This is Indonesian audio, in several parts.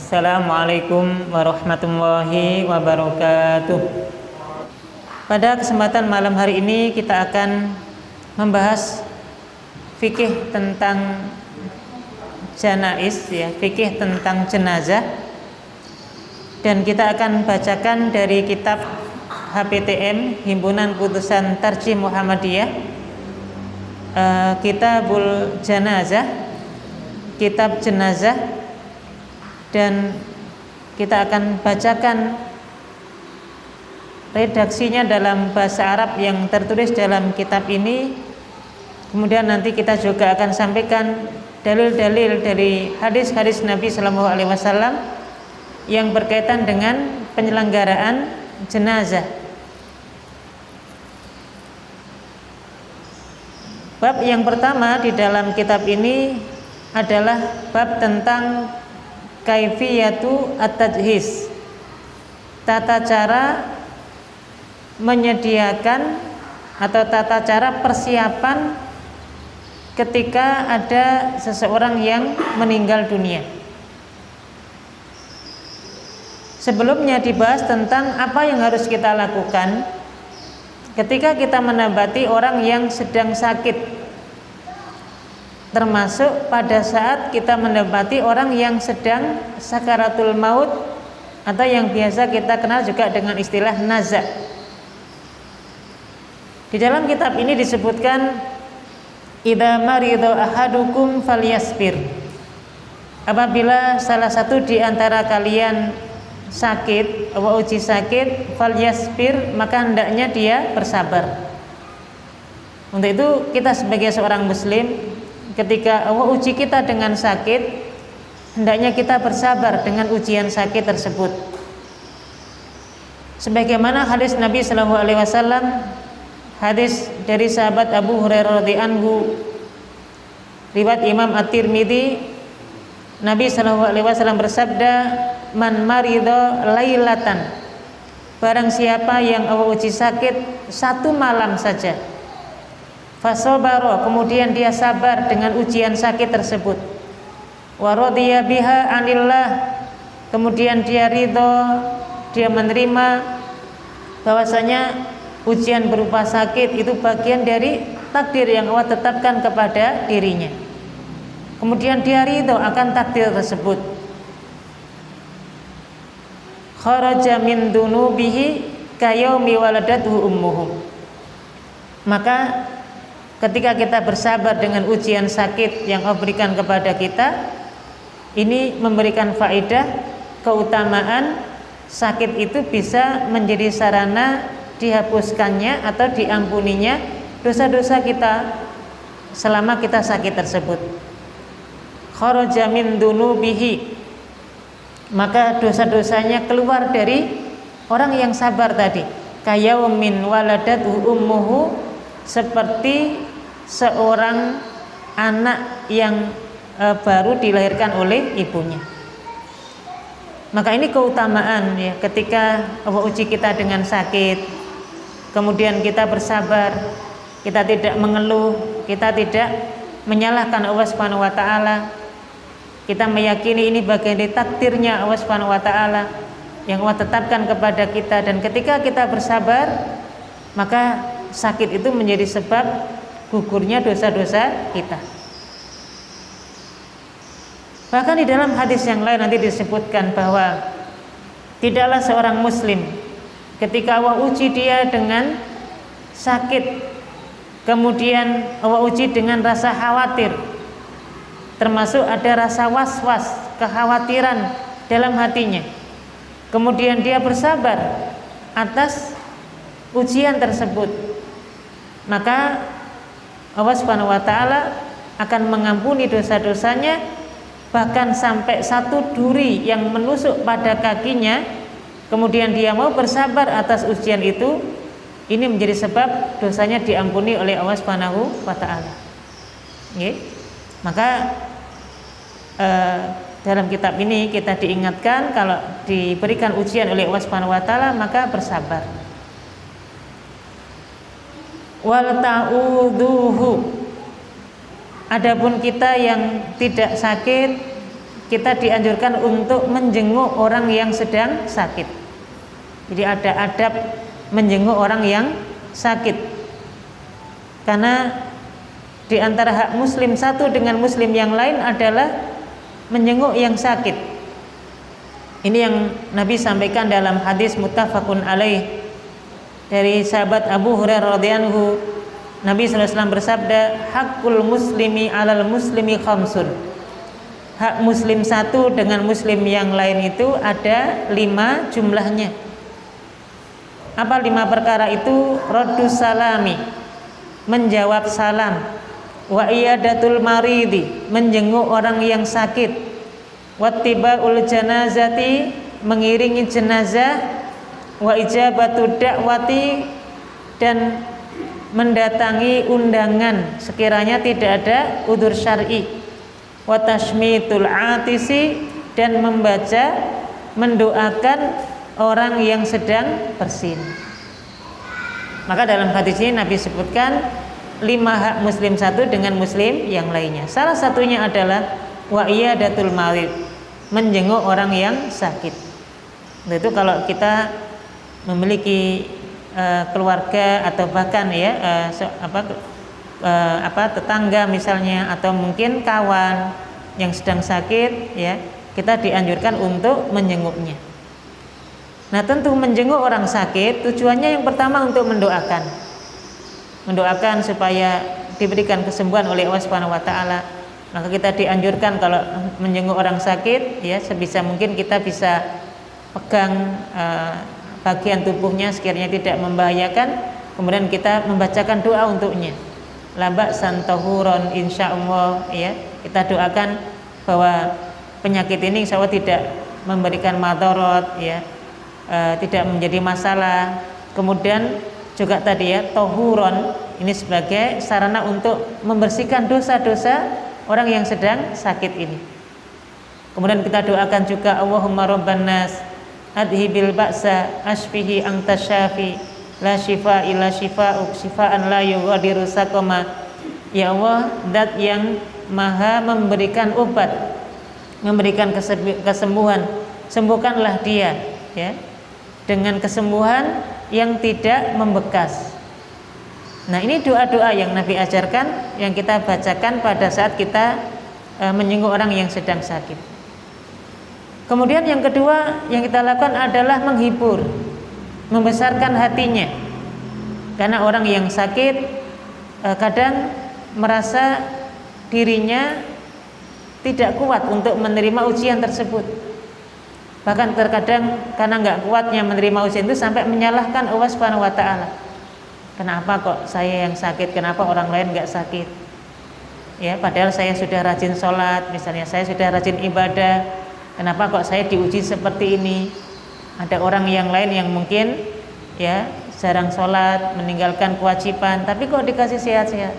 Assalamualaikum warahmatullahi wabarakatuh. Pada kesempatan malam hari ini kita akan membahas fikih tentang janaiz, fikih tentang jenazah, dan kita akan bacakan dari kitab HPTM, Himpunan Putusan Tarjih Muhammadiyah, Kitabul Janazah, Kitab Jenazah, dan kita akan bacakan redaksinya dalam bahasa Arab yang tertulis dalam kitab ini. Kemudian nanti kita juga akan sampaikan dalil-dalil dari hadis-hadis Nabi Sallallahu Alaihi Wasallam yang berkaitan dengan penyelenggaraan jenazah. Bab yang pertama di dalam kitab ini adalah bab tentang kaifiyatu at-tajhiz, tata cara menyediakan atau tata cara persiapan ketika ada seseorang yang meninggal dunia. Sebelumnya dibahas tentang apa yang harus kita lakukan ketika kita mendapati orang yang sedang sakit, termasuk pada saat kita mendapati orang yang sedang sakaratul maut atau yang biasa kita kenal juga dengan istilah nazak. Di dalam kitab ini disebutkan idza marido ahadukum falyasbir. Apabila salah satu di antara kalian sakit, uji sakit, falyasbir, maka hendaknya dia bersabar. Untuk itu kita sebagai seorang muslim, ketika Allah uji kita dengan sakit, hendaknya kita bersabar dengan ujian sakit tersebut. Sebagaimana hadis Nabi Sallallahu Alaihi Wasallam, hadis dari sahabat Abu Hurairah radhiyallahu anhu, riwayat Imam At-Tirmidzi, Nabi Sallallahu Alaihi Wasallam bersabda, man marido lailatan, barang siapa yang Allah uji sakit satu malam saja, fasobaro, kemudian dia sabar dengan ujian sakit tersebut, waradiya biha anillah, kemudian dia ridho, dia menerima bahwasanya ujian berupa sakit itu bagian dari takdir yang Allah tetapkan kepada dirinya, kemudian dia ridho akan takdir tersebut, kharaja min dunubihi kayaumi waladathu ummuhu, maka ketika kita bersabar dengan ujian sakit yang Allah berikan kepada kita, ini memberikan faedah keutamaan sakit itu bisa menjadi sarana dihapuskannya atau diampuninya dosa-dosa kita selama kita sakit tersebut. Kharaja min dunubihi, maka dosa-dosanya keluar dari orang yang sabar tadi. Kayaumin waladathu ummuhu, seperti seorang anak yang baru dilahirkan oleh ibunya. Maka ini keutamaan ya, ketika Allah uji kita dengan sakit, kemudian kita bersabar, kita tidak mengeluh, kita tidak menyalahkan Allah Subhanahu wa taala. Kita meyakini ini bagian dari takdirnya Allah Subhanahu wa taala yang Allah tetapkan kepada kita, dan ketika kita bersabar, maka sakit itu menjadi sebab gugurnya dosa-dosa kita. Bahkan di dalam hadis yang lain nanti disebutkan bahwa tidaklah seorang muslim ketika Allah uji dia dengan sakit, kemudian Allah uji dengan rasa khawatir, termasuk ada rasa was-was, kekhawatiran dalam hatinya, kemudian dia bersabar atas ujian tersebut, maka Allah Subhanahu wa taala akan mengampuni dosa-dosanya, bahkan sampai satu duri yang menusuk pada kakinya, kemudian dia mau bersabar atas ujian itu, ini menjadi sebab dosanya diampuni oleh Allah Subhanahu wa taala. Maka dalam kitab ini kita diingatkan kalau diberikan ujian oleh Allah Subhanahu wa taala maka bersabar. Wal ta'udzuhu, adapun kita yang tidak sakit, kita dianjurkan untuk menjenguk orang yang sedang sakit. Jadi ada adab menjenguk orang yang sakit. Karena di antara hak muslim satu dengan muslim yang lain adalah menjenguk yang sakit. Ini yang Nabi sampaikan dalam hadis muttafaqun alaih dari sahabat Abu Hurairah radhiyallahu anhu. Nabi SAW bersabda, hakul muslimi alal muslimi khamsun. Hak muslim satu dengan muslim yang lain itu ada 5 jumlahnya. Apa 5 perkara itu? Raddus salami, menjawab salam. Wa iyadatul maridi, menjenguk orang yang sakit. Wattibaul janazati, mengiringi jenazah. Wa ijabatu da'wati, dan mendatangi undangan sekiranya tidak ada udzur syar'i. Wa tashmitul atisi, dan mendoakan orang yang sedang bersin. Maka dalam hadis ini Nabi sebutkan 5 hak muslim satu dengan muslim yang lainnya. Salah satunya adalah wa iyadatul marid, menjenguk orang yang sakit. Itu kalau kita memiliki keluarga atau bahkan tetangga misalnya, atau mungkin kawan yang sedang sakit, ya, kita dianjurkan untuk menjenguknya. Nah, tentu menjenguk orang sakit tujuannya yang pertama untuk mendoakan supaya diberikan kesembuhan oleh Allah Subhanahu wa taala. Maka kita dianjurkan kalau menjenguk orang sakit, ya, sebisa mungkin kita bisa pegang bagian tubuhnya sekiranya tidak membahayakan, kemudian kita membacakan doa untuknya. Laba santahuron insyaallah, ya. Kita doakan bahwa penyakit ini insyaallah tidak memberikan madarat, ya. Tidak menjadi masalah. Kemudian juga tadi, ya, tohuron, ini sebagai sarana untuk membersihkan dosa-dosa orang yang sedang sakit ini. Kemudian kita doakan juga Allahumma rabban nas adhibil ba'sa ashfihi anta syafi la shifa illa shifa'uk shifaan la yughadiru saqama. Ya Allah, zat yang maha memberikan obat, memberikan kesembuhan, sembuhkanlah dia, ya, dengan kesembuhan yang tidak membekas. Nah, ini doa-doa yang Nabi ajarkan, yang kita bacakan pada saat kita menjenguk orang yang sedang sakit. Kemudian yang kedua yang kita lakukan adalah menghibur, membesarkan hatinya. Karena orang yang sakit kadang merasa dirinya tidak kuat untuk menerima ujian tersebut. Bahkan terkadang karena nggak kuatnya menerima ujian itu sampai menyalahkan Allah Subhanahu wa taala. Kenapa kok saya yang sakit? Kenapa orang lain nggak sakit? Ya, padahal saya sudah rajin sholat, misalnya saya sudah rajin ibadah. Kenapa kok saya diuji seperti ini? Ada orang yang lain yang mungkin, ya, jarang sholat, meninggalkan kewajiban, tapi kok dikasih sehat-sehat.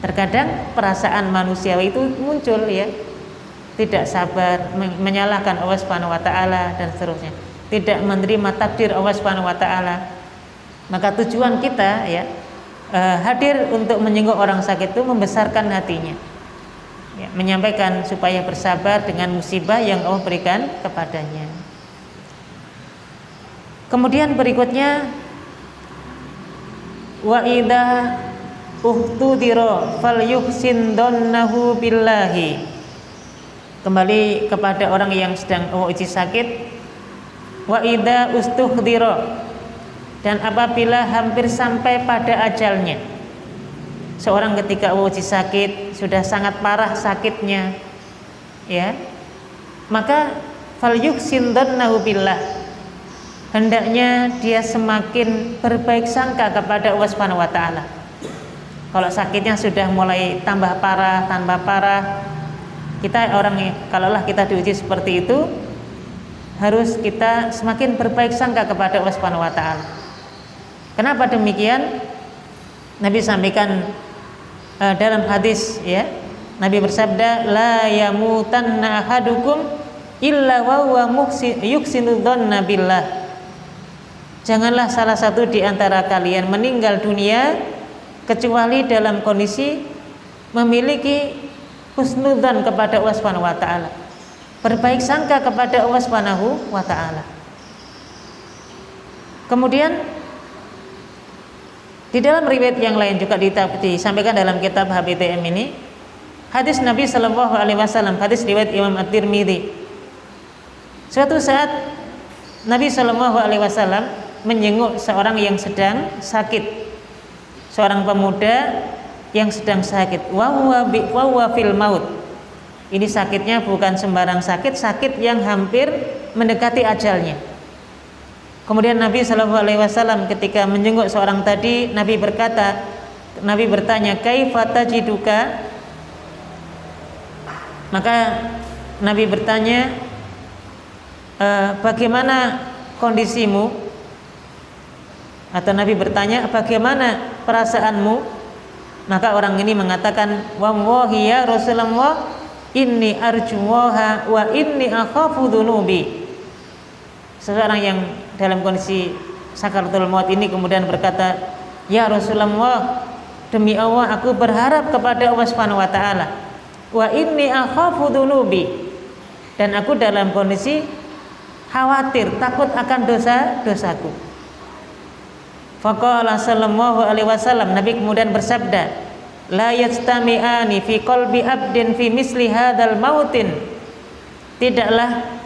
Terkadang perasaan manusiawi itu muncul, ya, tidak sabar, menyalahkan Allah Subhanahu wa taala dan seterusnya, tidak menerima takdir Allah Subhanahu wa taala. Maka tujuan kita, ya, hadir untuk menjenguk orang sakit itu membesarkan hatinya, ya, menyampaikan supaya bersabar dengan musibah yang Allah berikan kepadanya. Kemudian berikutnya, wa idza uhtudira falyuhsin dhannahu billahi. Kembali kepada orang yang sedang uji sakit. Wa idza ustuhdira, dan apabila hampir sampai pada ajalnya. Seorang ketika uji sakit sudah sangat parah sakitnya, ya, maka falyuhsin dhannahu billah, hendaknya dia semakin berbaik sangka kepada Allah Subhanahu wa taala. Kalau sakitnya sudah mulai tambah parah, kita kalaulah kita diuji seperti itu, harus kita semakin berbaik sangka kepada Allah Subhanahu wa taala. Kenapa demikian? Nabi sampaikan dalam hadis, ya, Nabi bersabda, la yamutanna ahadukum illa wa huwa yuhsinu dhanna billah. Janganlah salah satu di antara kalian meninggal dunia kecuali dalam kondisi memiliki husnudzan kepada Allah Subhanahu wa taala, berbaik sangka kepada Allah Subhanahu wa taala. Kemudian di dalam riwayat yang lain juga disampaikan dalam kitab HBTM ini, hadis Nabi Shallallahu Alaihi Wasallam, hadis riwayat Imam At-Tirmidzi. Suatu saat Nabi Shallallahu Alaihi Wasallam menjenguk seorang yang sedang sakit, seorang pemuda yang sedang sakit. Wa fil maut. Ini sakitnya bukan sembarang sakit, sakit yang hampir mendekati ajalnya. Kemudian Nabi Shallallahu Alaihi Wasallam ketika menjenguk seorang tadi, Nabi bertanya, kaifa tajiduka? Maka Nabi bertanya, bagaimana kondisimu? Atau Nabi bertanya, bagaimana perasaanmu? Maka orang ini mengatakan, wallahi ya Rasulullah, inni arjuwaha wa inni akhafu dhunubi. Seseorang yang dalam kondisi sakaratul maut ini kemudian berkata, ya Rasulullah, demi Allah aku berharap kepada Allah Subhanahu wa taala, wa inni akhafu dhunubi, dan aku dalam kondisi khawatir, takut akan dosa-dosaku. Faqala sallallahu alaihi wasallam, Nabi kemudian bersabda, la yastami'ani fi qalbi abdin fi misli hadzal mautin. Tidaklah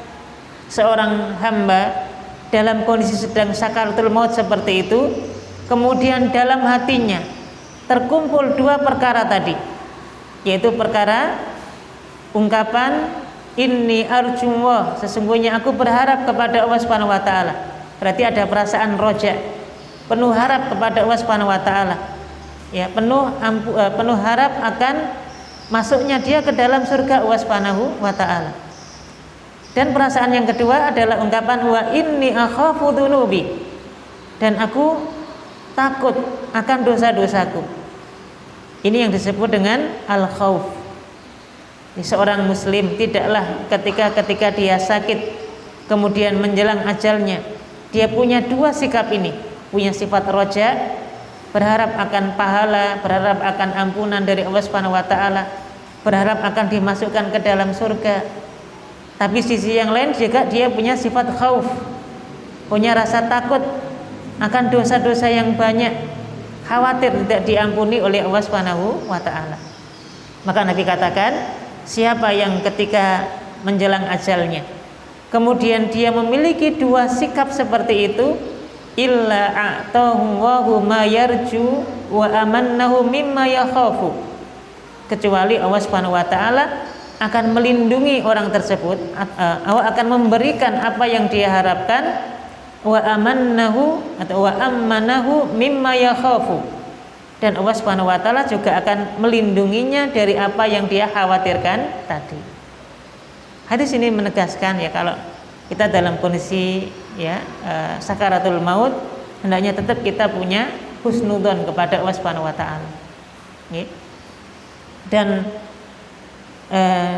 seorang hamba dalam kondisi sedang sakaratul maut seperti itu, kemudian dalam hatinya terkumpul dua perkara tadi, yaitu perkara ungkapan inni arjullah, sesungguhnya aku berharap kepada Allah Subhanahu wa taala. Berarti ada perasaan roja, penuh harap kepada Allah Subhanahu wa taala. Ya, penuh harap akan masuknya dia ke dalam surga Allah Subhanahu wa taala. Dan perasaan yang kedua adalah ungkapan wa inni akhafu dhunubi, dan aku takut akan dosa-dosaku. Ini yang disebut dengan al-khauf. Seorang muslim tidaklah ketika dia sakit kemudian menjelang ajalnya, dia punya dua sikap ini, punya sifat roja, berharap akan pahala, berharap akan ampunan dari Allah Subhanahu wa taala, berharap akan dimasukkan ke dalam surga. Tapi sisi yang lain juga dia punya sifat khauf, punya rasa takut akan dosa-dosa yang banyak, khawatir tidak diampuni oleh Allah Subhanahu wa taala. Maka Nabi katakan, siapa yang ketika menjelang ajalnya kemudian dia memiliki dua sikap seperti itu, illa a'tahu Allahu ma yarju wa amannahu mimma yakhafu, kecuali Allah Subhanahu wa taala akan melindungi orang tersebut, akan memberikan apa yang dia harapkan, wa amannahu atau wa ammanahu mimma yakhafu, dan Allah Subhanahu wa taala juga akan melindunginya dari apa yang dia khawatirkan tadi. Hadis ini menegaskan ya, kalau kita dalam kondisi sakaratul maut, hendaknya tetap kita punya husnudzon kepada Allah Subhanahu wa taala. Dan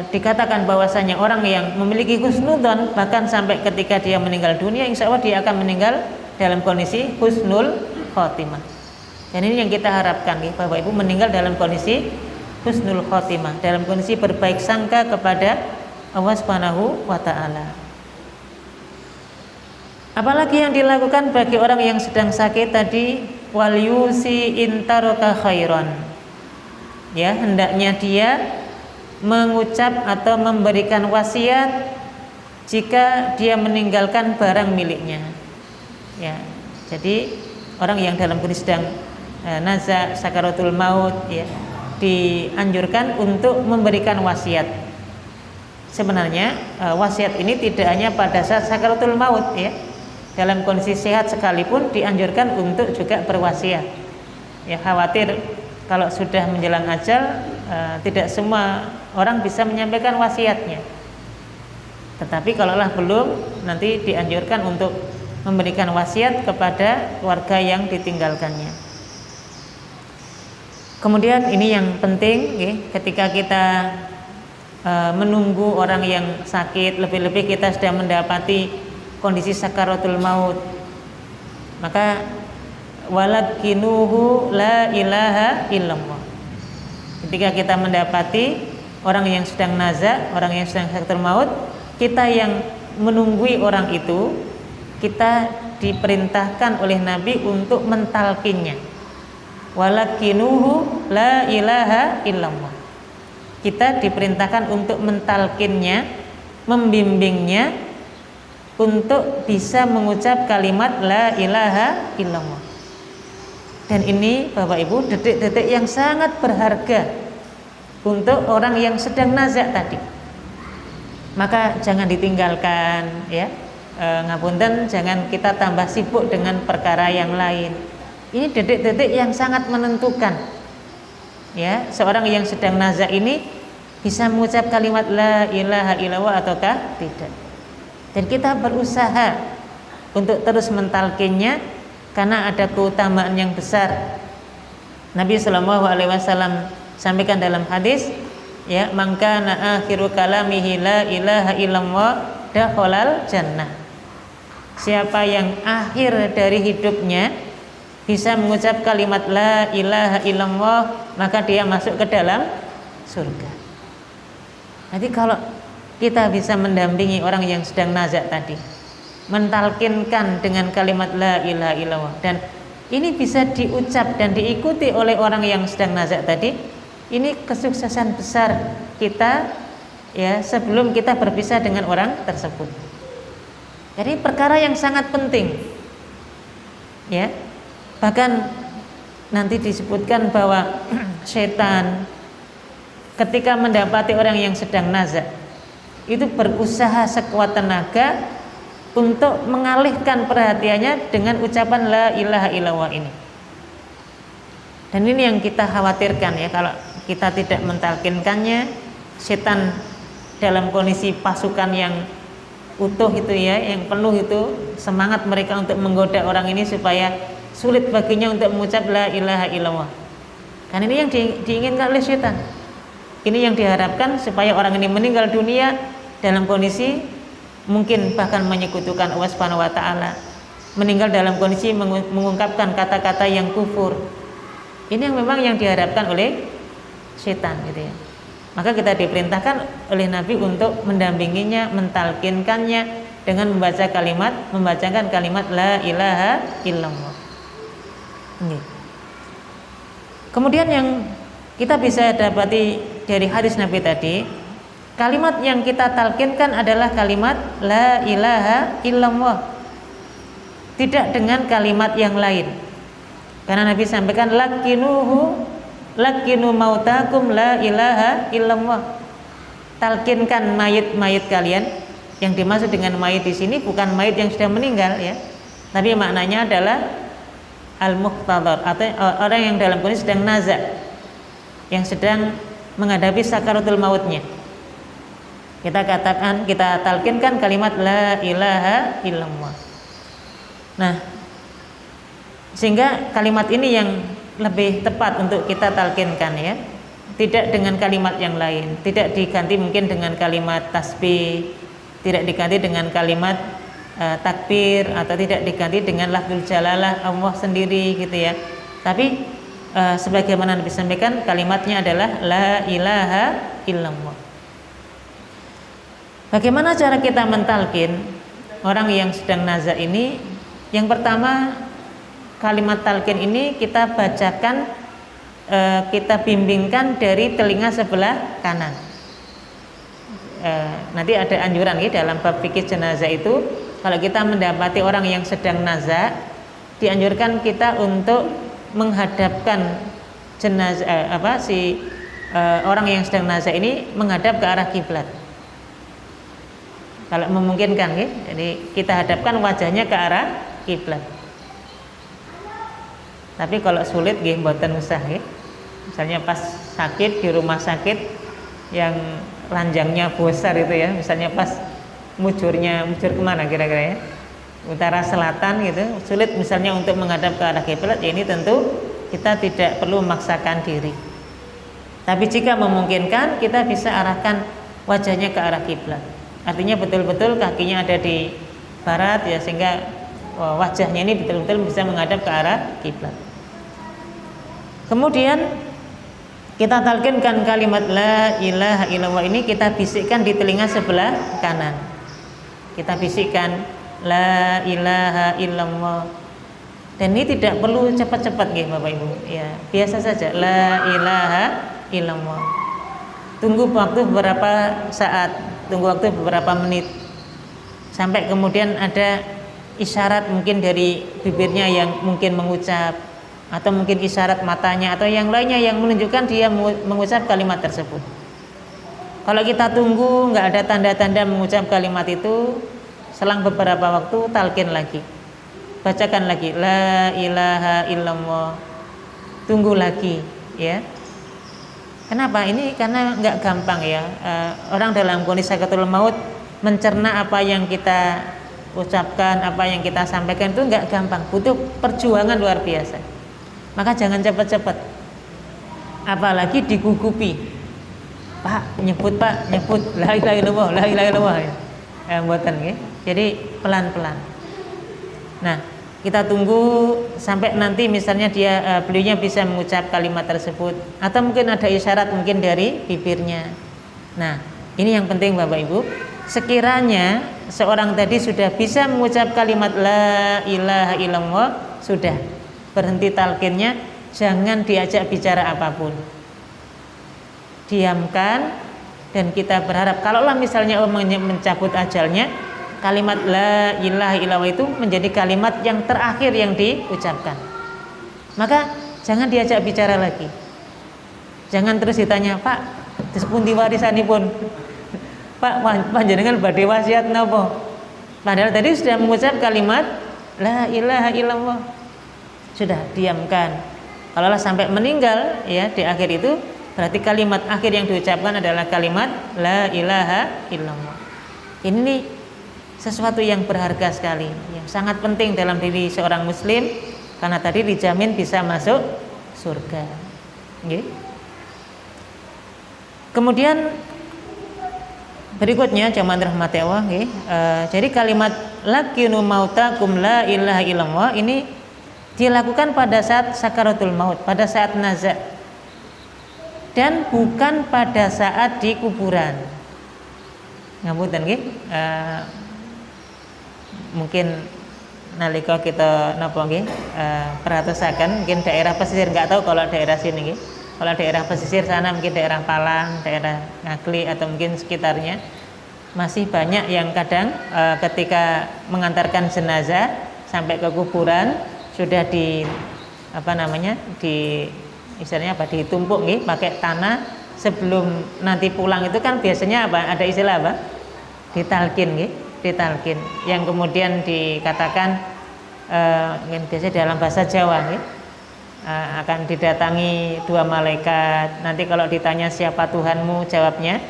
dikatakan bahwasanya orang yang memiliki husnudzon bahkan sampai ketika dia meninggal dunia, insya Allah dia akan meninggal dalam kondisi husnul khotimah. Dan ini yang kita harapkan ya, Bapak Ibu, meninggal dalam kondisi husnul khotimah, dalam kondisi berbaik sangka kepada Allah Subhanahu wa taala. Apalagi yang dilakukan bagi orang yang sedang sakit tadi, wal yusi intaraka khairan. Ya, hendaknya dia mengucap atau memberikan wasiat jika dia meninggalkan barang miliknya. Ya, jadi orang yang dalam kondisi sedang naza sakaratul maut ya, dianjurkan untuk memberikan wasiat. Sebenarnya wasiat ini tidak hanya pada saat sakaratul maut ya, dalam kondisi sehat sekalipun dianjurkan untuk juga berwasiat. Ya, khawatir kalau sudah menjelang ajal tidak semua orang bisa menyampaikan wasiatnya. Tetapi kalaulah belum, nanti dianjurkan untuk memberikan wasiat kepada keluarga yang ditinggalkannya. Kemudian ini yang penting ya, ketika kita menunggu orang yang sakit, lebih-lebih kita sudah mendapati kondisi sakaratul maut, maka walakinuhu la ilaha illallah. Ketika kita mendapati orang yang sedang naza, orang yang sedang sakaratul maut, kita yang menunggui orang itu, kita diperintahkan oleh Nabi untuk mentalkinnya. Walakinuhu la ilaha illallah. Kita diperintahkan untuk mentalkinnya, membimbingnya untuk bisa mengucap kalimat la ilaha illallah. Dan ini Bapak Ibu detik-detik yang sangat berharga untuk orang yang sedang nazak tadi. Maka jangan ditinggalkan ya. Ngapunten, jangan kita tambah sibuk dengan perkara yang lain. Ini detik-detik yang sangat menentukan. Ya, seorang yang sedang nazak ini bisa mengucap kalimat la ilaha illallah ataukah tidak. Dan kita berusaha untuk terus mentalkinnya karena ada keutamaan yang besar. Nabi Shallallahu Alaihi Wasallam sampaikan dalam hadis, ya, maka akhiru kalamihi la ilaha illallah dakhalal jannah. Siapa yang akhir dari hidupnya bisa mengucap kalimat la ilaha illallah, maka dia masuk ke dalam surga. Jadi kalau kita bisa mendampingi orang yang sedang nazak tadi, mentalkinkan dengan kalimat la ilaha illallah, dan ini bisa diucap dan diikuti oleh orang yang sedang nazak tadi, ini kesuksesan besar kita ya sebelum kita berpisah dengan orang tersebut. Jadi perkara yang sangat penting ya. Bahkan nanti disebutkan bahwa setan ketika mendapati orang yang sedang nazak itu berusaha sekuat tenaga untuk mengalihkan perhatiannya dengan ucapan la ilaha illallah ini. Dan ini yang kita khawatirkan ya, kalau kita tidak mentalkinkannya, setan dalam kondisi pasukan yang utuh itu ya, yang penuh itu, semangat mereka untuk menggoda orang ini supaya sulit baginya untuk mengucap la ilaha illallah. Karena ini yang diinginkan oleh setan. Ini yang diharapkan supaya orang ini meninggal dunia dalam kondisi mungkin bahkan menyekutukan Allah Subhanahu wa taala, meninggal dalam kondisi mengungkapkan kata-kata yang kufur. Ini yang memang yang diharapkan oleh setan gitu ya. Maka kita diperintahkan oleh Nabi untuk mendampinginya, mentalkinkannya dengan membacakan kalimat la ilaha illallah. Kemudian yang kita bisa dapati dari hadis Nabi tadi, kalimat yang kita talkinkan adalah kalimat la ilaha illallah, tidak dengan kalimat yang lain. Karena Nabi sampaikan lakinu mautakum la ilaha illallah. Talkinkan mayit-mayit kalian. Yang dimaksud dengan mayit di sini bukan mayit yang sudah meninggal ya, tapi maknanya adalah al-muqtadar, atau orang yang dalam kondisi sedang nazak, yang sedang menghadapi sakaratul mautnya. Kita talkinkan kalimat la ilaha illallah. Nah, sehingga kalimat ini yang lebih tepat untuk kita talkinkan ya, tidak dengan kalimat yang lain, tidak diganti mungkin dengan kalimat tasbih, tidak diganti dengan kalimat takbir, atau tidak diganti dengan lafzul jalalah Allah sendiri gitu ya. Tapi sebagaimana Nabi sampaikan, kalimatnya adalah la ilaha illallah. Bagaimana cara kita mentalkin orang yang sedang nazak ini? Yang pertama, kalimat talqin ini kita bacakan, kita bimbingkan dari telinga sebelah kanan. Nanti ada anjuran gitu dalam bab fikih jenazah itu, kalau kita mendapati orang yang sedang nazak, dianjurkan kita untuk menghadapkan jenazah orang yang sedang nazak ini menghadap ke arah kiblat. Kalau memungkinkan gitu. Jadi kita hadapkan wajahnya ke arah kiblat. Tapi kalau sulit nggih mboten usah nggih. Misalnya pas sakit di rumah sakit yang ranjangnya besar itu ya, misalnya pas mujur kemana kira-kira ya, utara selatan gitu, sulit misalnya untuk menghadap ke arah kiblat, ya ini tentu kita tidak perlu memaksakan diri. Tapi jika memungkinkan, kita bisa arahkan wajahnya ke arah kiblat. Artinya betul-betul kakinya ada di barat ya, sehingga wajahnya ini betul-betul bisa menghadap ke arah kiblat. Kemudian kita talqinkan kalimat la ilaha illallah ini, kita bisikkan di telinga sebelah kanan. Kita bisikkan la ilaha illallah. Dan ini tidak perlu cepat-cepat nggih Bapak Ibu. Ya, biasa saja la ilaha illallah. Tunggu waktu beberapa saat, tunggu waktu beberapa menit. Sampai kemudian ada isyarat mungkin dari bibirnya yang mungkin mengucap, atau mungkin isyarat matanya atau yang lainnya yang menunjukkan dia mengucap kalimat tersebut. Kalau kita tunggu nggak ada tanda-tanda mengucap kalimat itu, selang beberapa waktu talqin lagi, bacakan lagi la ilaha illallah, tunggu lagi ya. Kenapa? Ini karena nggak gampang ya, orang dalam kondisi sakaratul maut mencerna apa yang kita ucapkan, apa yang kita sampaikan itu nggak gampang, butuh perjuangan luar biasa. Maka jangan cepat-cepat, apalagi digugupi. Pak nyebut la ilaha illallah, la ilaha illallah ya, mboten nggih. Jadi pelan-pelan. Nah, kita tunggu sampai nanti misalnya beliaunya bisa mengucap kalimat tersebut, atau mungkin ada isyarat mungkin dari bibirnya. Nah, ini yang penting Bapak Ibu. Sekiranya seorang tadi sudah bisa mengucap kalimat la ilaha illallah, sudah berhenti talqinnya, jangan diajak bicara apapun. Diamkan, dan kita berharap kalaulah misalnya Allah mencabut ajalnya, kalimat la ilaha illallah itu menjadi kalimat yang terakhir yang diucapkan. Maka jangan diajak bicara lagi. Jangan terus ditanya, Pak, terus pundi warisanipun? Pak, panjenengan badhe wasiat napa? Padahal tadi sudah mengucap kalimat la ilaha illallah. Sudah diamkan. Kalaulah sampai meninggal ya di akhir itu, berarti kalimat akhir yang diucapkan adalah kalimat la ilaha illallah. Ini sesuatu yang berharga sekali, yang sangat penting dalam diri seorang muslim, karena tadi dijamin bisa masuk surga. Okay. Kemudian berikutnya jamaah rahmati Allah, okay. Jadi kalimat lakinu mautakum la ilaha illallah ini dilakukan pada saat sakaratul maut, pada saat nazak, dan bukan pada saat di kuburan. Ngapunten nggih. Mungkin nalika kita napa nggih perhatosaken mungkin daerah pesisir, nggak tahu kalau daerah sini nggih. Kalau daerah pesisir sana mungkin daerah Palang, daerah Ngagli atau mungkin sekitarnya masih banyak yang kadang ketika mengantarkan jenazah sampai ke kuburan sudah di istilahnya ditumpuk nggih pakai tanah. Sebelum nanti pulang itu kan biasanya ada istilah ditalkin nggih, ditalkin, yang kemudian dikatakan biasanya dalam bahasa Jawa nggih, akan didatangi dua malaikat. Nanti kalau ditanya siapa Tuhanmu, jawabnya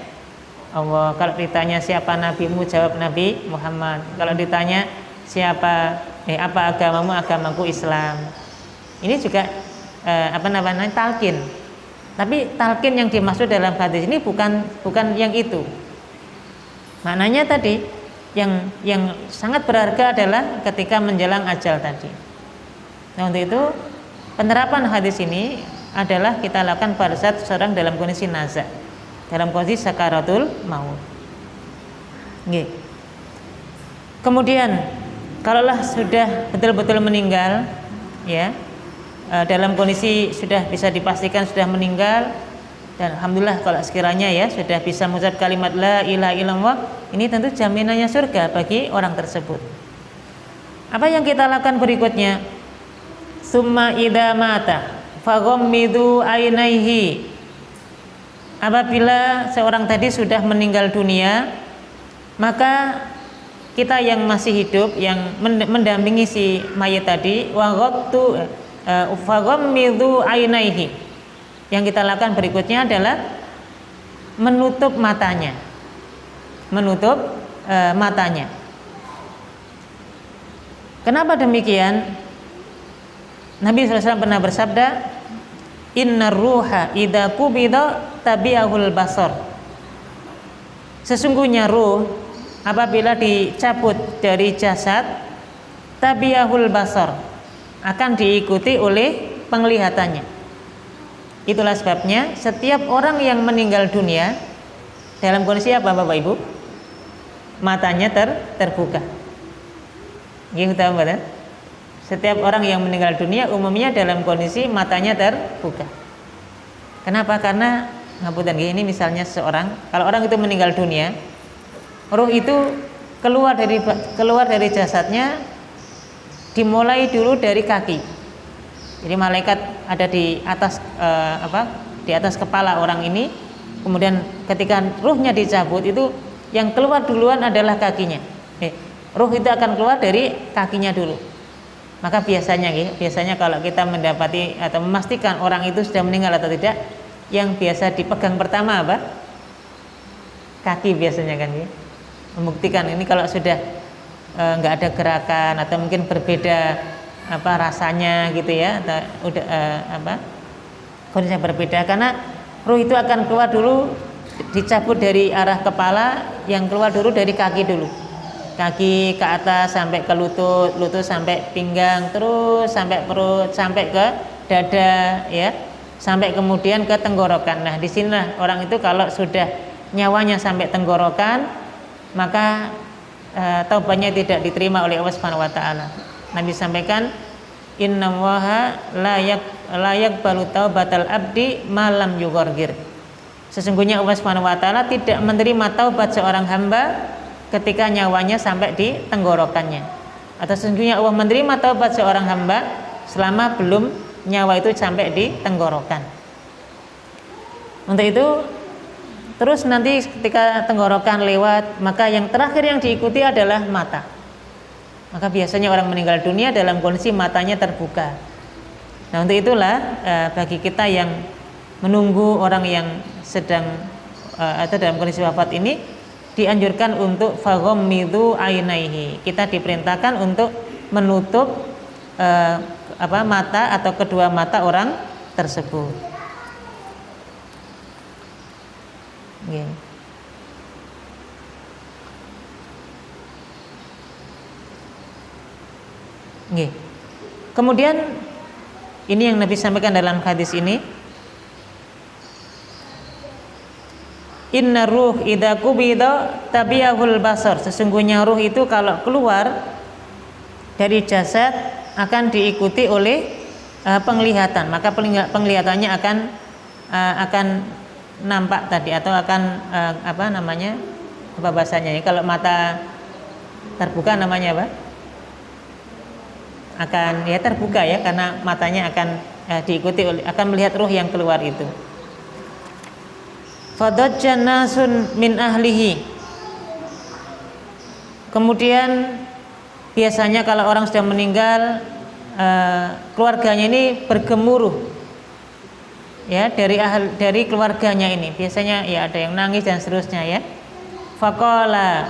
Allah. Kalau ditanya siapa nabimu, jawab Nabi Muhammad. Kalau ditanya siapa apa agamamu, agamaku Islam. Ini juga talqin. Tapi talqin yang dimaksud dalam hadis ini bukan yang itu. Maknanya tadi yang sangat berharga adalah ketika menjelang ajal tadi. Nah, untuk itu penerapan hadis ini adalah kita lakukan pada saat seorang dalam kondisi nazak, dalam kondisi sakaratul maut. Nggih. Kemudian kalaulah sudah betul-betul meninggal ya, dalam kondisi sudah bisa dipastikan sudah meninggal, dan alhamdulillah kalau sekiranya ya sudah bisa mengucap kalimat la ilaha illallah, ini tentu jaminannya surga bagi orang tersebut. Apa yang kita lakukan berikutnya? Summa idza mata faghammidu ainaihi. Apabila seorang tadi sudah meninggal dunia, maka kita yang masih hidup, yang mendampingi si mayit tadi, faghammidu ainaihi. Yang kita lakukan berikutnya adalah menutup matanya. Menutup matanya. Kenapa demikian? Nabi SAW pernah bersabda, innar ruha idza qubida tabi'ahul basar. Sesungguhnya ruh apabila dicabut dari jasad, tabi'ahul basar, akan diikuti oleh penglihatannya. Itulah sebabnya setiap orang yang meninggal dunia dalam kondisi apa Bapak Ibu? matanya terbuka. Gitu tahu. Setiap orang yang meninggal dunia umumnya dalam kondisi matanya terbuka. Kenapa? Karena ngapunten ini misalnya seseorang, kalau orang itu meninggal dunia, ruh itu keluar dari jasadnya dimulai dulu dari kaki. Jadi malaikat ada di atas di atas kepala orang ini, kemudian ketika ruhnya dicabut itu yang keluar duluan adalah kakinya. Ruh itu akan keluar dari kakinya dulu. Maka biasanya kalau kita mendapati atau memastikan orang itu sudah meninggal atau tidak, yang biasa dipegang pertama apa? Kaki biasanya kan ya. Membuktikan ini kalau sudah nggak ada gerakan atau mungkin berbeda rasanya gitu ya, atau udah kondisinya berbeda, karena ruh itu akan keluar dulu, dicabut dari arah kepala, yang keluar dulu dari kaki dulu. Kaki ke atas sampai ke lutut, lutut sampai pinggang, terus sampai perut, sampai ke dada ya, sampai kemudian ke tenggorokan. Nah, disinilah orang itu kalau sudah nyawanya sampai tenggorokan, maka taubatnya tidak diterima oleh Allah Subhanahu wa taala. Nabi sampaikan, innallaha la yaqbalu taubatal abdi malam yughargir. Sesungguhnya Allah Subhanahu wa taala tidak menerima taubat seorang hamba ketika nyawanya sampai di tenggorokannya. Atau sesungguhnya Allah menerima taubat seorang hamba selama belum nyawa itu sampai di tenggorokan. Untuk itu terus nanti ketika tenggorokan lewat, maka yang terakhir yang diikuti adalah mata. Maka biasanya orang meninggal dunia dalam kondisi matanya terbuka. Nah, untuk itulah bagi kita yang menunggu orang yang sedang atau dalam kondisi wafat ini, dianjurkan untuk faghammidu ainaihi. Kita diperintahkan untuk menutup mata atau kedua mata orang tersebut. Kemudian ini yang Nabi sampaikan dalam hadis ini, inna ruh idza qubida tabiyahul basar. Sesungguhnya ruh itu kalau keluar dari jasad akan diikuti oleh penglihatan. Maka penglihatannya akan nampak tadi, atau akan apa bahasanya ya, kalau mata terbuka namanya apa? Akan ya terbuka ya, karena matanya akan diikuti oleh, akan melihat ruh yang keluar itu. Fadajjan nasun min ahlihi. Kemudian biasanya kalau orang sudah meninggal, keluarganya ini bergemuruh ya, dari keluarganya ini. Biasanya ya ada yang nangis dan seterusnya ya. Faqala,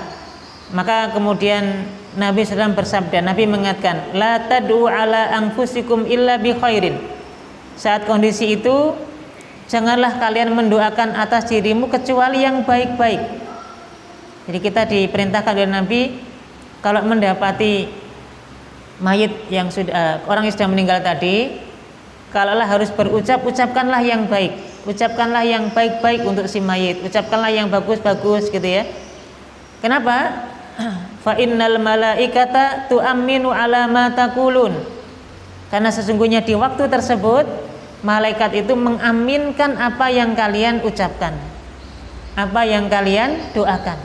maka kemudian Nabi SAW bersabda, Nabi mengatakan, la tad'u ala anfusikum illa bi khairin. Saat kondisi itu, janganlah kalian mendoakan atas dirimu kecuali yang baik-baik. Jadi kita diperintahkan oleh Nabi, kalau mendapati mayit yang sudah orang yang sudah meninggal tadi, kalaulah harus berucap, ucapkanlah yang baik, ucapkanlah yang baik-baik untuk si mayit, ucapkanlah yang bagus-bagus gitu ya. Kenapa? Fa innal malaikata tu'minu ala ma taqulun. Karena sesungguhnya di waktu tersebut malaikat itu mengaminkan apa yang kalian ucapkan, apa yang kalian doakan.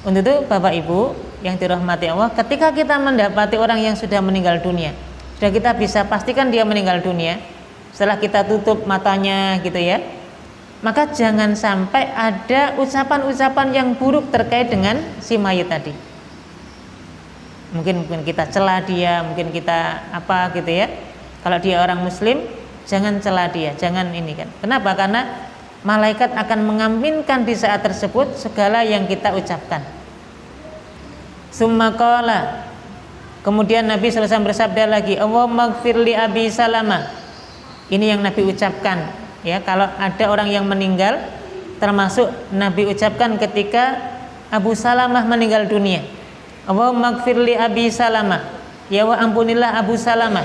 Untuk itu Bapak Ibu yang dirahmati Allah, ketika kita mendapati orang yang sudah meninggal dunia, sudah kita bisa pastikan dia meninggal dunia, setelah kita tutup matanya gitu ya, maka jangan sampai ada ucapan-ucapan yang buruk terkait dengan si mayit tadi. Mungkin kita cela dia, mungkin kita apa gitu ya. Kalau dia orang muslim, jangan cela dia, jangan ini kan. Kenapa? Karena malaikat akan mengaminkan di saat tersebut segala yang kita ucapkan. Summa qala, kemudian Nabi SAW bersabda lagi, Allahumma ighfir li Abi Salamah. Ini yang Nabi ucapkan ya, kalau ada orang yang meninggal, termasuk Nabi ucapkan ketika Abu Salamah meninggal dunia, Allahumma ighfir li Abi Salamah, ya wa ampunilah Abu Salamah,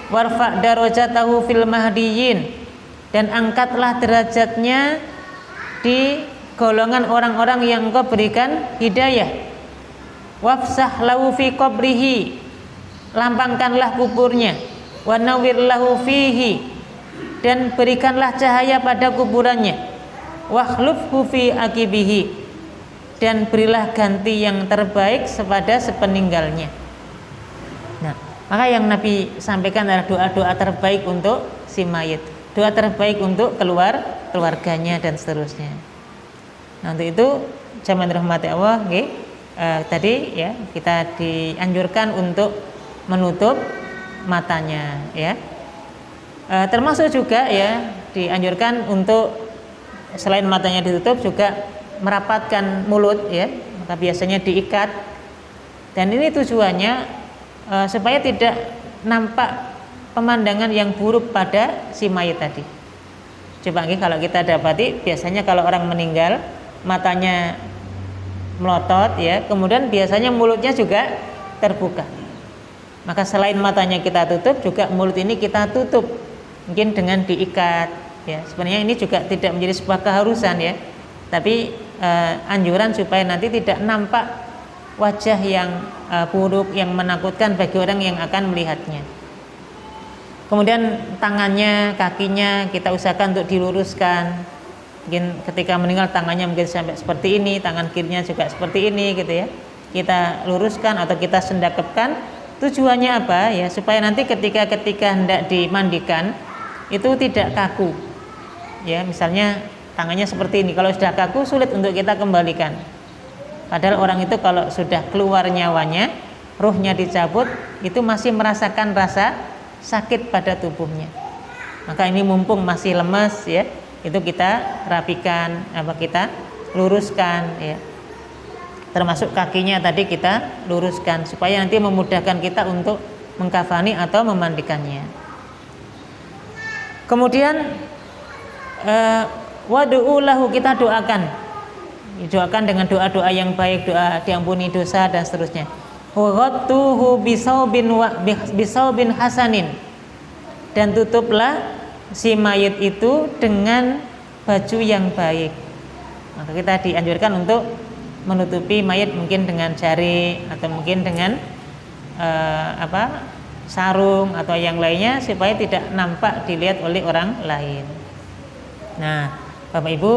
warfa darajatahu fil mahdiyyin, dan angkatlah derajatnya di golongan orang-orang yang Engkau berikan hidayah. Wafsah lahu fi qabrihi, lapangkanlah kuburnya. Wa nawwir lahu fihi, dan berikanlah cahaya pada kuburannya. Wakhlufhu fi akibihi, dan berilah ganti yang terbaik kepada sepeninggalnya. Nah, maka yang Nabi sampaikan adalah doa-doa terbaik untuk si mayit, doa terbaik untuk keluarganya dan seterusnya. Nah, untuk itu jamaah rahmati Allah, tadi ya kita dianjurkan untuk menutup matanya, ya. Termasuk juga ya dianjurkan untuk selain matanya ditutup juga merapatkan mulut, ya. Maka biasanya diikat, dan ini tujuannya supaya tidak nampak pemandangan yang buruk pada si mayit tadi. Coba kalau kita dapati biasanya kalau orang meninggal matanya melotot, ya, kemudian biasanya mulutnya juga terbuka. Maka selain matanya kita tutup, juga mulut ini kita tutup, mungkin dengan diikat, ya. Sebenarnya ini juga tidak menjadi sebuah keharusan, ya, tapi anjuran supaya nanti tidak nampak wajah yang buruk, yang menakutkan bagi orang yang akan melihatnya. Kemudian tangannya, kakinya kita usahakan untuk diluruskan. Mungkin ketika meninggal tangannya mungkin sampai seperti ini, tangan kirinya juga seperti ini, gitu ya. Kita luruskan atau kita sendakepkan. Tujuannya apa? Ya, supaya nanti ketika hendak dimandikan itu tidak kaku. Ya, misalnya tangannya seperti ini. Kalau sudah kaku sulit untuk kita kembalikan. Padahal orang itu kalau sudah keluar nyawanya, ruhnya dicabut, itu masih merasakan rasa sakit pada tubuhnya. Maka ini mumpung masih lemas, ya, itu kita rapikan, kita luruskan, ya. Termasuk kakinya tadi kita luruskan supaya nanti memudahkan kita untuk mengkafani atau memandikannya. Kemudian wadu'u lahu, kita doakan dengan doa-doa yang baik, doa diampuni dosa dan seterusnya. Waghattuhu bisaubin hasanin, dan tutuplah si mayit itu dengan baju yang baik. Maka kita dianjurkan untuk menutupi mayit mungkin dengan jari atau mungkin dengan sarung atau yang lainnya supaya tidak nampak dilihat oleh orang lain. Nah, Bapak Ibu,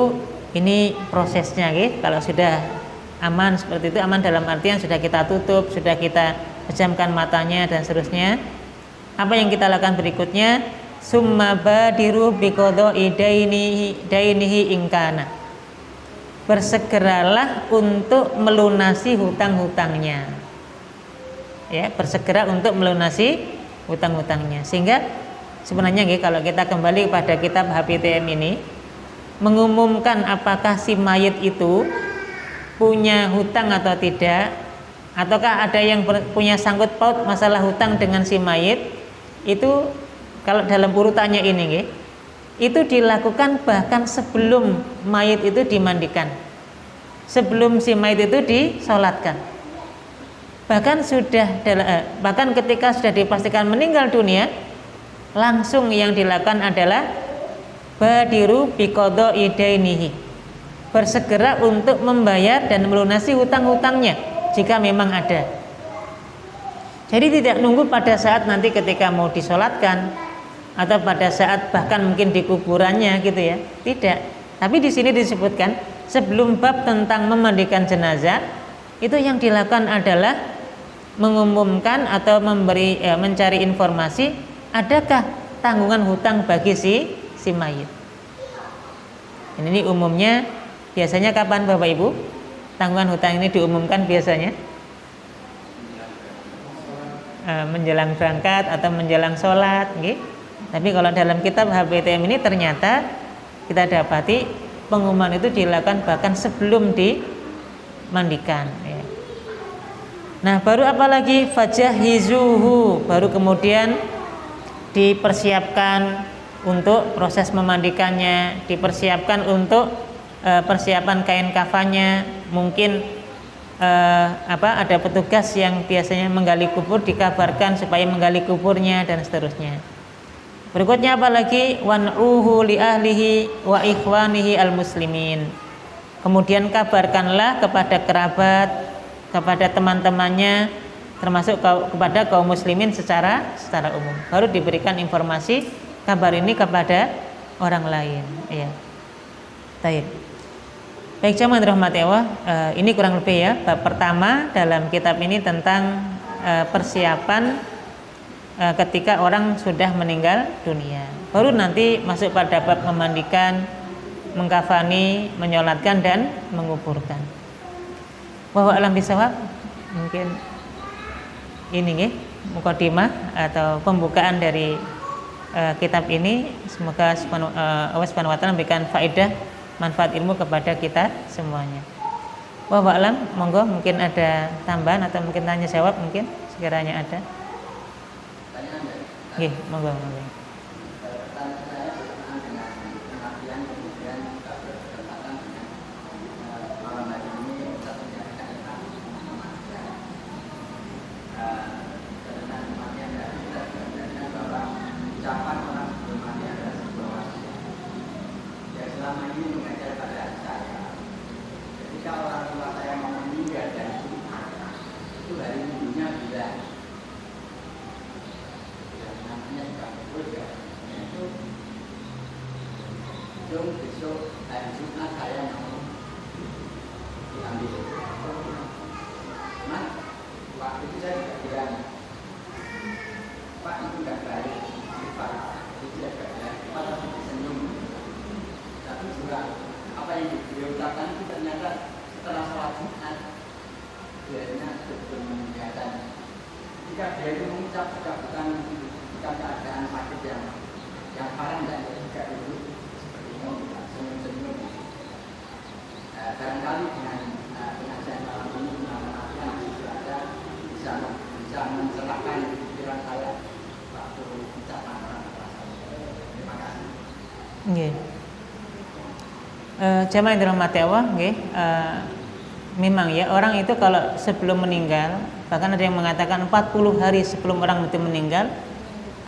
ini prosesnya, kalau sudah aman seperti itu, aman dalam artian sudah kita tutup, sudah kita pejamkan matanya dan seterusnya. Apa yang kita lakukan berikutnya? Summa badiru biqada'i dainihi ingkana. Bersegeralah untuk melunasi hutang-hutangnya. Ya, bersegera untuk melunasi hutang-hutangnya. Sehingga sebenarnya kalau kita kembali pada kitab HPTM ini mengumumkan apakah si mayit itu punya hutang atau tidak, ataukah ada yang punya sangkut paut masalah hutang dengan si mayit, itu kalau dalam urutannya ini itu dilakukan bahkan sebelum mayit itu dimandikan, sebelum si mayit itu disolatkan, bahkan ketika sudah dipastikan meninggal dunia, langsung yang dilakukan adalah badiru biqada'i dainihi, bersegera untuk membayar dan melunasi hutang-hutangnya jika memang ada. Jadi tidak nunggu pada saat nanti ketika mau disolatkan atau pada saat bahkan mungkin di kuburannya, gitu ya. Tidak. Tapi di sini disebutkan sebelum bab tentang memandikan jenazah, itu yang dilakukan adalah mengumumkan atau mencari informasi adakah tanggungan hutang bagi si mayit. Ini umumnya biasanya kapan Bapak Ibu tanggungan hutang ini diumumkan? Biasanya menjelang berangkat atau menjelang sholat, Tapi kalau dalam kitab HPTM ini ternyata kita dapati pengumuman itu dilakukan bahkan sebelum dimandikan, ya. Nah, baru apalagi fajahizuhu, baru kemudian dipersiapkan untuk proses memandikannya, dipersiapkan untuk persiapan kain kafannya. Mungkin ada petugas yang biasanya menggali kubur dikabarkan supaya menggali kuburnya dan seterusnya. Berikutnya apalagi wan'uhu li ahlihi wa ikhwanihi al muslimin, Kemudian kabarkanlah kepada kerabat, kepada teman-temannya, termasuk kepada kaum muslimin secara umum. Baru diberikan informasi kabar ini kepada orang lain. Ya. Baik. Baik jamaah dirahmati Allah, ini kurang lebih ya bab pertama dalam kitab ini tentang persiapan ketika orang sudah meninggal dunia. Baru nanti masuk pada bab memandikan, mengkafani, menyolatkan dan menguburkan. Wallahu a'lam bishawab. Mungkin ini nggih mukadimah atau pembukaan dari kitab ini. Semoga Allah Subhanahu wa taala memberikan faedah, manfaat ilmu kepada kita semuanya. Wallahu a'lam. Monggo mungkin ada tambahan atau mungkin tanya jawab mungkin sekiranya ada. Nggih, monggo. Jamaah yang dirahmati Allah, memang ya orang itu kalau sebelum meninggal, bahkan ada yang mengatakan 40 hari sebelum orang itu meninggal,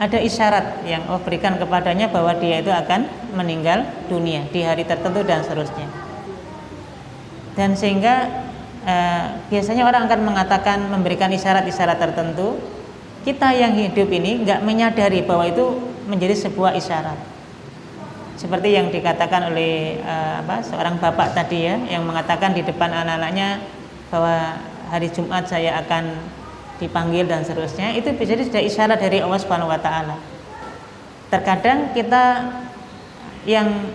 ada isyarat yang Allah berikan kepadanya bahwa dia itu akan meninggal dunia di hari tertentu dan seterusnya. Dan sehingga biasanya orang akan mengatakan, memberikan isyarat-isyarat tertentu. Kita yang hidup ini nggak menyadari bahwa itu menjadi sebuah isyarat. Seperti yang dikatakan oleh seorang bapak tadi ya, yang mengatakan di depan anak-anaknya bahwa hari Jumat saya akan dipanggil dan seterusnya. Itu bisa jadi sudah isyarat dari Allah Subhanahu wa taala. Terkadang kita yang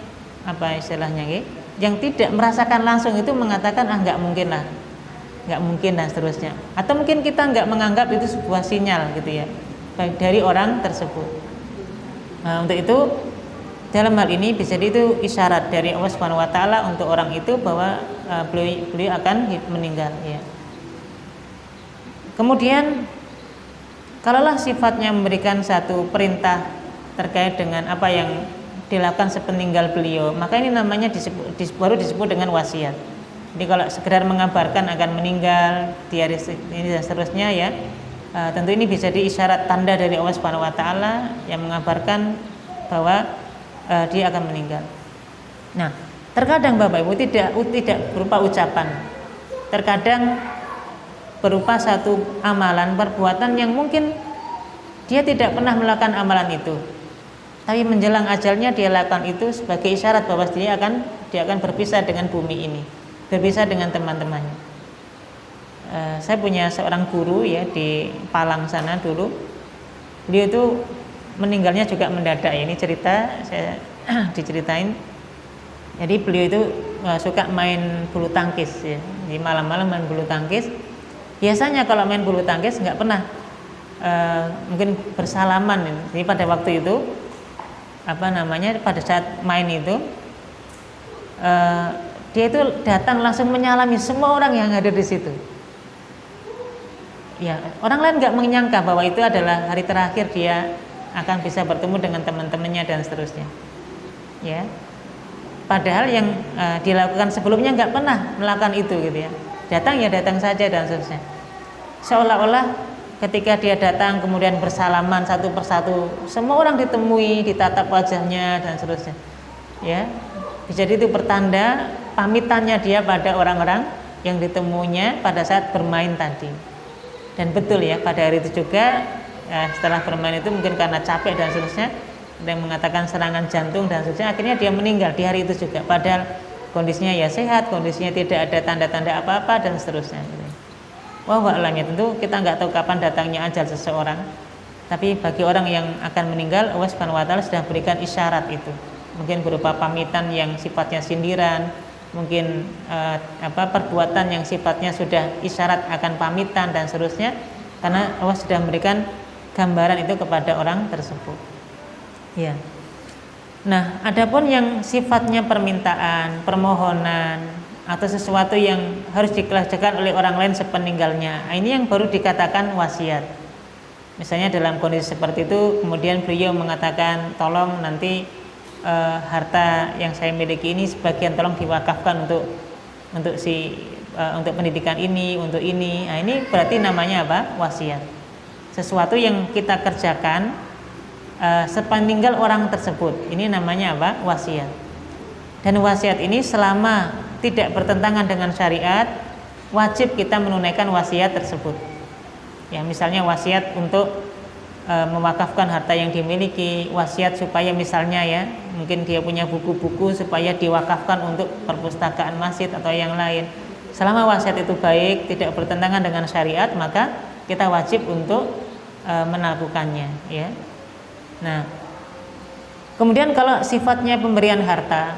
istilahnya yang tidak merasakan langsung itu mengatakan nggak mungkin dan seterusnya. Atau mungkin kita nggak menganggap itu sebuah sinyal gitu ya, baik dari orang tersebut. Nah, untuk itu dalam hal ini bisa jadi itu isyarat dari Allah Subhanahu wa taala untuk orang itu bahwa beliau akan meninggal ya. Kemudian kalaulah sifatnya memberikan satu perintah terkait dengan apa yang dilakukan sepeninggal beliau, maka ini namanya baru disebut dengan wasiat. Jadi kalau sekedar mengabarkan akan meninggal di hari ini dan seterusnya ya, tentu ini bisa diisyarat tanda dari Allah Subhanahu wa taala yang mengabarkan bahwa dia akan meninggal. Nah, terkadang Bapak Ibu tidak berupa ucapan, terkadang berupa satu amalan, perbuatan yang mungkin dia tidak pernah melakukan amalan itu, tapi menjelang ajalnya dia lakukan itu sebagai isyarat bahwa dia akan berpisah dengan bumi ini, berpisah dengan teman-temannya. Saya punya seorang guru ya di Palang sana dulu, beliau itu meninggalnya juga mendadak ya. Ini cerita saya diceritain. Jadi beliau itu suka main bulu tangkis ya. Di malam-malam main bulu tangkis. Biasanya kalau main bulu tangkis nggak pernah mungkin bersalaman. Jadi pada waktu itu pada saat main itu dia itu datang langsung menyalami semua orang yang ada di situ. Ya, orang lain nggak menyangka bahwa itu adalah hari terakhir dia akan bisa bertemu dengan teman-temannya dan seterusnya. Ya, padahal yang dilakukan sebelumnya nggak pernah melakukan itu gitu ya. Datang saja dan seterusnya. Seolah-olah ketika dia datang kemudian bersalaman satu persatu, semua orang ditemui, ditatap wajahnya dan seterusnya. Ya, jadi itu pertanda pamitannya dia pada orang-orang yang ditemunya pada saat bermain tadi. Dan betul ya, pada hari itu juga setelah bermain itu mungkin karena capek dan seterusnya, ada yang mengatakan serangan jantung dan seterusnya, akhirnya dia meninggal di hari itu juga, padahal kondisinya ya sehat, kondisinya tidak ada tanda-tanda apa-apa dan seterusnya. Wallahu a'lam, ya tentu kita nggak tahu kapan datangnya ajal seseorang, tapi bagi orang yang akan meninggal, Allah Subhanahu wa taala sudah berikan isyarat itu, mungkin berupa pamitan yang sifatnya sindiran, mungkin perbuatan yang sifatnya sudah isyarat akan pamitan dan seterusnya, karena Allah sudah memberikan gambaran itu kepada orang tersebut. Ya. Nah, adapun yang sifatnya permintaan, permohonan atau sesuatu yang harus dikerjakan oleh orang lain sepeninggalnya, ini yang baru dikatakan wasiat. Misalnya dalam kondisi seperti itu, kemudian beliau mengatakan, tolong nanti harta yang saya miliki ini sebagian tolong diwakafkan untuk pendidikan ini, untuk ini. Nah, ini berarti namanya apa? Wasiat. Sesuatu yang kita kerjakan sepeninggal orang tersebut, ini namanya apa? Wasiat. Dan wasiat ini selama tidak bertentangan dengan syariat, wajib kita menunaikan wasiat tersebut. Ya, misalnya wasiat untuk mewakafkan harta yang dimiliki, wasiat supaya misalnya ya, mungkin dia punya buku-buku supaya diwakafkan untuk perpustakaan masjid atau yang lain. Selama wasiat itu baik, tidak bertentangan dengan syariat, maka kita wajib untuk melakukannya, ya. Nah, kemudian kalau sifatnya pemberian harta,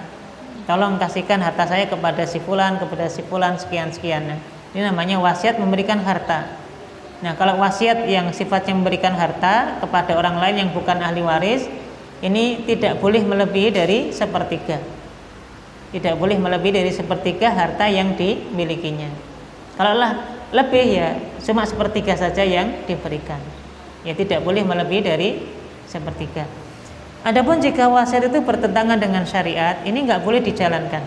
tolong kasihkan harta saya kepada si fulan sekian-sekian. Nah, ini namanya wasiat memberikan harta. Nah, kalau wasiat yang sifatnya memberikan harta kepada orang lain yang bukan ahli waris, ini tidak boleh melebihi dari sepertiga. Tidak boleh melebihi dari sepertiga harta yang dimilikinya. Kalau lebih ya cuma sepertiga saja yang diberikan. Ya, tidak boleh melebihi dari sepertiga. Adapun jika wasiat itu bertentangan dengan syariat, ini nggak boleh dijalankan,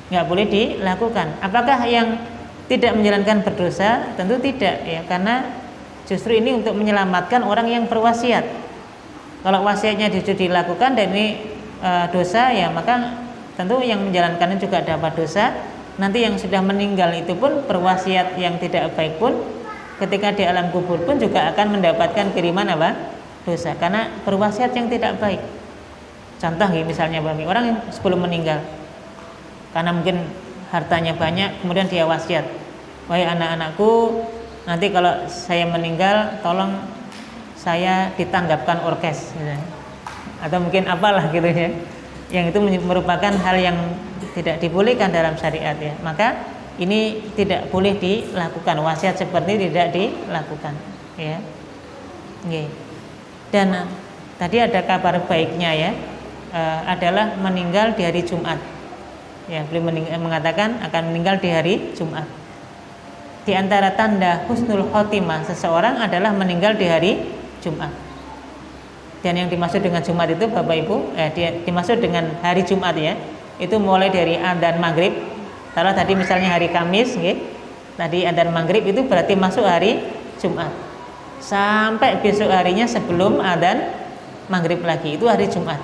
nggak boleh dilakukan. Apakah yang tidak menjalankan berdosa? Tentu tidak, ya, karena justru ini untuk menyelamatkan orang yang berwasiat. Kalau wasiatnya justru dilakukan dan ini dosa, ya maka tentu yang menjalankannya juga dapat dosa. Nanti yang sudah meninggal itu pun berwasiat yang tidak baik pun, ketika di alam kubur pun juga akan mendapatkan kiriman apa? Dosa, karena berwasiat yang tidak baik. Contoh misalnya orang yang sebelum meninggal, karena mungkin hartanya banyak, kemudian dia wasiat, wahai anak-anakku, nanti kalau saya meninggal tolong saya ditanggapkan orkes, gitu. Atau mungkin apalah gitu ya, yang itu merupakan hal yang tidak dibolehkan dalam syariat, ya. Maka ini tidak boleh dilakukan, wasiat seperti tidak dilakukan, ya. Okay. Dan tadi ada kabar baiknya, ya, adalah meninggal di hari Jumat. Ya, beliau mengatakan akan meninggal di hari Jumat. Di antara tanda husnul khotimah seseorang adalah meninggal di hari Jumat. Dan yang dimaksud dengan Jumat itu Bapak Ibu, dimaksud dengan hari Jumat, ya, itu mulai dari adzan maghrib. Kalau tadi misalnya hari Kamis, tadi adzan maghrib itu berarti masuk hari Jumat, sampai besok harinya sebelum adzan maghrib lagi, itu hari Jumat.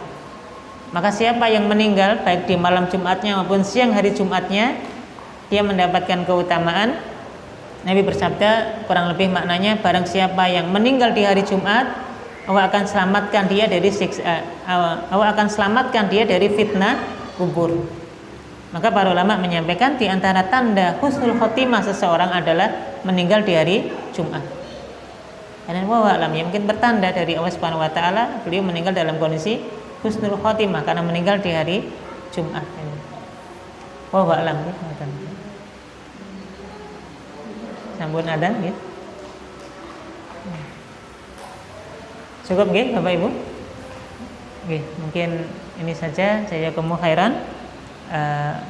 Maka siapa yang meninggal baik di malam Jumatnya maupun siang hari Jumatnya, dia mendapatkan keutamaan. Nabi bersabda, kurang lebih maknanya, barang siapa yang meninggal di hari Jumat, Allah akan selamatkan dia dari Allah akan selamatkan dia dari fitnah kubur. Maka para ulama menyampaikan di antara tanda husnul khotimah seseorang adalah meninggal di hari Jumat. Dan wallahu ya, mungkin bertanda dari Allah Subhanahu wa taala beliau meninggal dalam kondisi husnul khotimah karena meninggal di hari Jumat. Wallahu a'lam. Sambung adzan, ya. Cukup nggih Bapak Ibu? Nggih, mungkin ini saja, jazakumullahu khairan.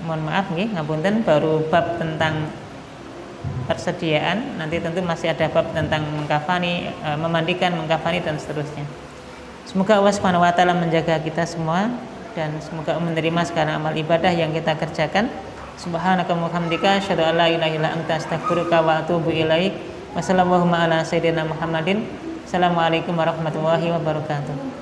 Mohon maaf nggih, ngapunten, baru bab tentang persediaan. Nanti tentu masih ada bab tentang mengkafani, memandikan, mengkafani dan seterusnya. Semoga Allah Subhanahu wa taala menjaga kita semua dan semoga menerima segala amal ibadah yang kita kerjakan. Subhanaka wa bihamdika asyhadu an la ilaha illa anta astaghfiruka wa atubu ilaik. Wassallallahu ala sayyidina Muhammadin. Assalamualaikum warahmatullahi wabarakatuh.